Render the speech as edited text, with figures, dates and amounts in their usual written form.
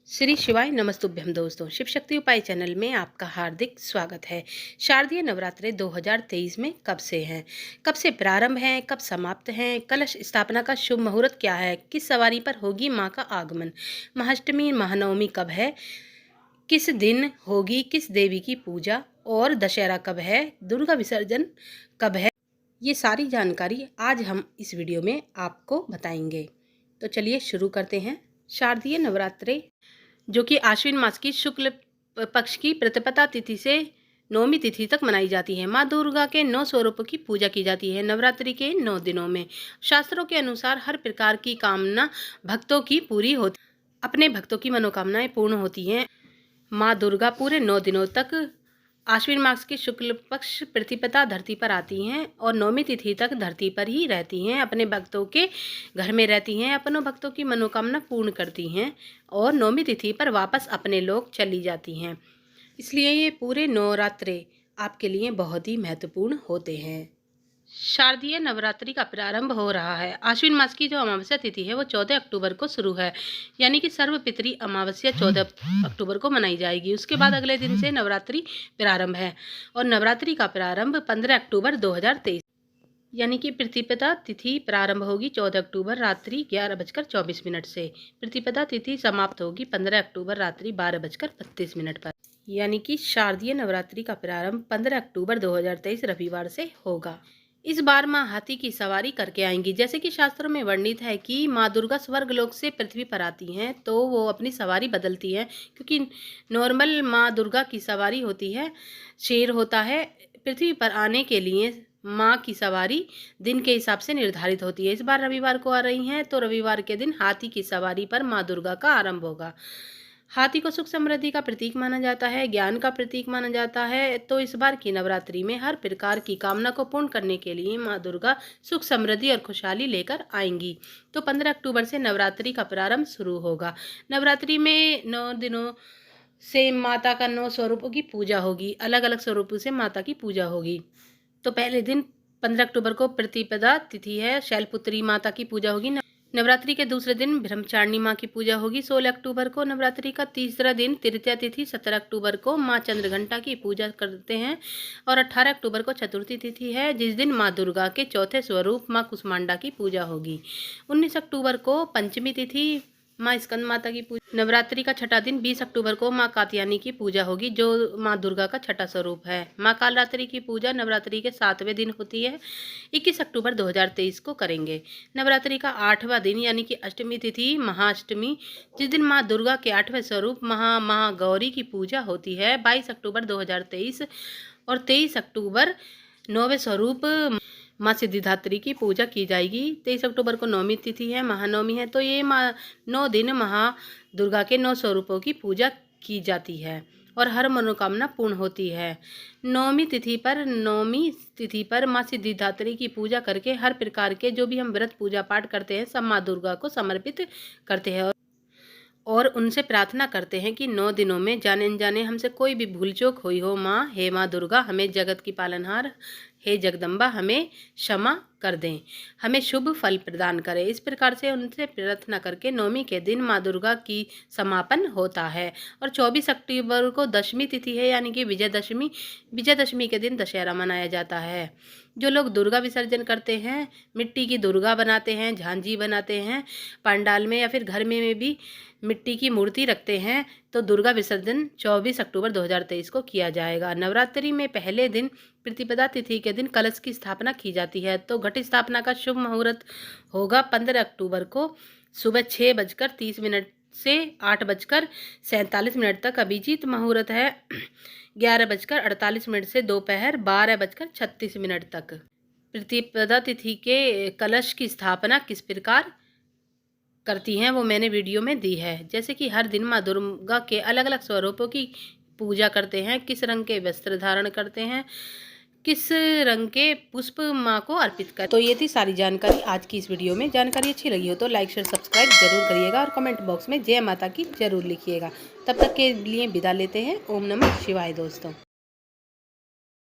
श्री शिवाय नमस्तुभ्यम दोस्तों, शिव शक्ति उपाय चैनल में आपका हार्दिक स्वागत है। शारदीय नवरात्रे 2023 में कब से हैं, कब से प्रारंभ हैं, कब समाप्त हैं, कलश स्थापना का शुभ मुहूर्त क्या है, किस सवारी पर होगी मां का आगमन, महाअष्टमी महानवमी कब है, किस दिन होगी किस देवी की पूजा और दशहरा कब है, दुर्गा विसर्जन कब है, ये सारी जानकारी आज हम इस वीडियो में आपको बताएंगे। तो चलिए शुरू करते हैं। शारदीय नवरात्रे जो कि आश्विन मास की शुक्ल पक्ष की प्रतिपदा तिथि से नौमी तिथि तक मनाई जाती है। माँ दुर्गा के 9 स्वरूपों की पूजा की जाती है। नवरात्रि के 9 दिनों में शास्त्रों के अनुसार हर प्रकार की कामना भक्तों की पूरी होती, अपने भक्तों की मनोकामनाएं पूर्ण होती हैं। माँ दुर्गा पूरे 9 दिनों तक आश्विन मास के शुक्ल पक्ष प्रतिपदा धरती पर आती हैं और नौमी तिथि तक धरती पर ही रहती हैं, अपने भक्तों के घर में रहती हैं, अपनों भक्तों की मनोकामना पूर्ण करती हैं और नौमी तिथि पर वापस अपने लोक चली जाती हैं। इसलिए ये पूरे नवरात्रे आपके लिए बहुत ही महत्वपूर्ण होते हैं। शारदीय नवरात्रि का प्रारंभ हो रहा है। आश्विन मास की जो अमावस्या तिथि है वो 14 अक्टूबर को शुरू है, यानी कि सर्वपितरी अमावस्या 14 अक्टूबर को मनाई जाएगी। उसके बाद अगले दिन से नवरात्रि प्रारंभ है और नवरात्रि का प्रारंभ 15 अक्टूबर 2023 यानी कि प्रतिपदा तिथि प्रारंभ होगी 14 अक्टूबर रात्रि 11:24 से। प्रतिपदा तिथि समाप्त होगी 15 अक्टूबर रात्रि 12:32 पर, यानी कि शारदीय नवरात्रि का प्रारंभ 15 अक्टूबर 2023 रविवार से होगा। इस बार माँ हाथी की सवारी करके आएंगी। जैसे कि शास्त्रों में वर्णित है कि माँ दुर्गा स्वर्ग लोक से पृथ्वी पर आती हैं तो वो अपनी सवारी बदलती है, क्योंकि नॉर्मल माँ दुर्गा की सवारी होती है, शेर होता है। पृथ्वी पर आने के लिए माँ की सवारी दिन के हिसाब से निर्धारित होती है। इस बार रविवार को आ रही हैं तो रविवार के दिन हाथी की सवारी पर माँ दुर्गा का आरंभ होगा। हाथी को सुख समृद्धि का प्रतीक माना जाता है, ज्ञान का प्रतीक माना जाता है। तो इस बार की नवरात्रि में हर प्रकार की कामना को पूर्ण करने के लिए माँ दुर्गा सुख समृद्धि और खुशहाली लेकर आएंगी। तो 15 अक्टूबर से नवरात्रि का प्रारंभ शुरू होगा। नवरात्रि में 9 दिनों से माता का 9 स्वरूपों की पूजा होगी, अलग अलग स्वरूपों से माता की पूजा होगी। तो पहले दिन 15 अक्टूबर को प्रतिपदा तिथि है, शैलपुत्री माता की पूजा होगी। नवरात्रि के दूसरे दिन ब्रह्मचारिणी माँ की पूजा होगी 16 अक्टूबर को। नवरात्रि का तीसरा दिन तृतीया तिथि 17 अक्टूबर को माँ चंद्रघंटा की पूजा करते हैं और 18 अक्टूबर को चतुर्थी तिथि है, जिस दिन माँ दुर्गा के चौथे स्वरूप माँ कुष्मांडा की पूजा होगी। 19 अक्टूबर को पंचमी तिथि माँ स्कंद माता की पूजा। नवरात्रि का छठा दिन 20 अक्टूबर को माँ कात्यायनी की पूजा होगी, जो माँ दुर्गा का छठा स्वरूप है। माँ कालरात्रि की पूजा नवरात्रि के 7वें दिन होती है, 21 अक्टूबर 2023 को करेंगे। नवरात्रि का 8वां दिन यानी कि अष्टमी तिथि महाअष्टमी, जिस दिन माँ दुर्गा के 8वें स्वरूप महागौरी की पूजा होती है, 22 अक्टूबर 2023 और 23 अक्टूबर 9वें स्वरूप माँ सिद्धिदात्री की पूजा की जाएगी। 23 अक्टूबर को नौमी तिथि है, महानवमी है। तो ये 9 दिन महा दुर्गा के 9 स्वरूपों की पूजा की जाती है और हर मनोकामना पूर्ण होती है। नौमी तिथि पर माँ सिद्धिदात्री की पूजा करके हर प्रकार के जो भी हम व्रत पूजा पाठ करते हैं सब माँ दुर्गा को समर्पित करते हैं और उनसे प्रार्थना करते हैं कि 9 दिनों में जाने अनजाने हमसे कोई भी भूल चूक हुई हो, माँ हे माँ दुर्गा हमें जगत की पालनहार हे जगदम्बा हमें क्षमा कर दें, हमें शुभ फल प्रदान करें। इस प्रकार से उनसे प्रार्थना करके नौमी के दिन माँ दुर्गा की समापन होता है। और 24 अक्टूबर को दशमी तिथि है, यानी कि विजयदशमी के दिन दशहरा मनाया जाता है। जो लोग दुर्गा विसर्जन करते हैं, मिट्टी की दुर्गा बनाते हैं, झांझी बनाते हैं पंडाल में या फिर घर में भी मिट्टी की मूर्ति रखते हैं, तो दुर्गा विसर्जन 24 अक्टूबर 2023 को किया जाएगा। नवरात्रि में पहले दिन प्रतिपदा तिथि के दिन कलश की स्थापना की जाती है। तो घट स्थापना का शुभ मुहूर्त होगा 15 अक्टूबर को सुबह 6:30 से 8:47 तक। अभिजीत मुहूर्त है 11:48 से दोपहर 12:36 तक। प्रतिपदा तिथि के कलश की स्थापना किस प्रकार करती हैं वो मैंने वीडियो में दी है। जैसे कि हर दिन माँ दुर्गा के अलग अलग स्वरूपों की पूजा करते हैं, किस रंग के वस्त्र धारण करते हैं, किस रंग के पुष्प माँ को अर्पित कर। तो ये थी सारी जानकारी आज की इस वीडियो में। जानकारी अच्छी लगी हो तो लाइक शेयर सब्सक्राइब जरूर करिएगा और कमेंट बॉक्स में जय माता की जरूर लिखिएगा। तब तक के लिए विदा लेते हैं। ओम नमः शिवाय दोस्तों।